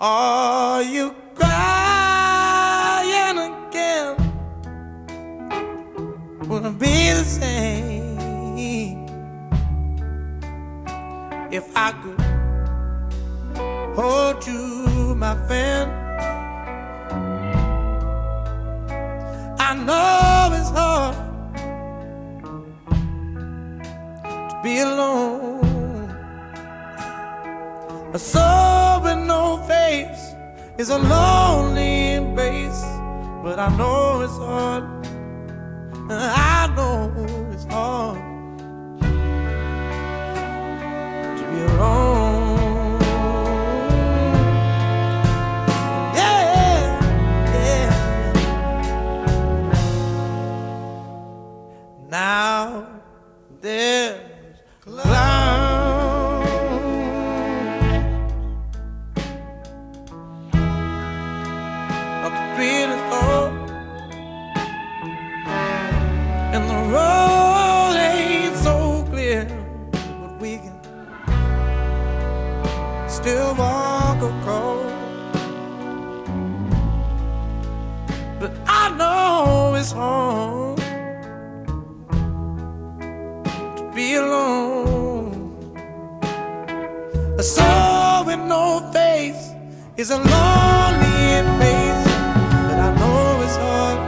are you crying again? Would it be the same if I could hold you, my friend? I know it's hard to be alone. A soul with no face is a lonely embrace, but I know it's hard. I know it's hard to be alone. Yeah, yeah. Now there's clouds up between us all, and the road ain't so clear, but we can still walk across. But I know it's hard to be alone. A soul with no face is a lonely place, but I know it's hard,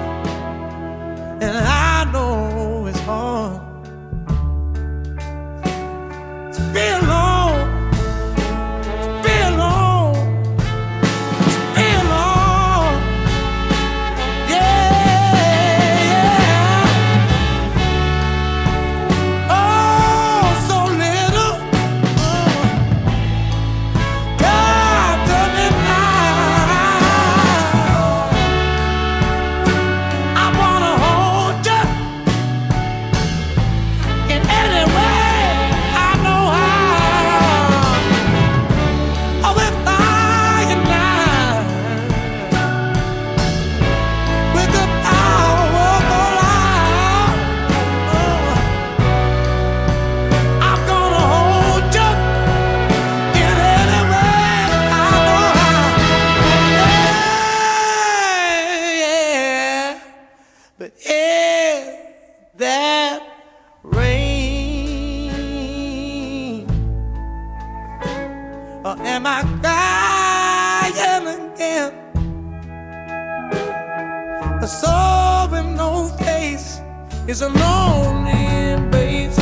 and I know it's hard to be alone, to be alone, to be alone. Yeah, yeah. Oh, so little. God, done it now. I wanna hold you in any way I know how. Oh, with fire now, with the power of love. I'm gonna hold you in any way I know how. Yeah, but is that rain, or am I crying again? A soul with no face is a lonely embrace,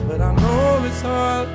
but I know it's hard.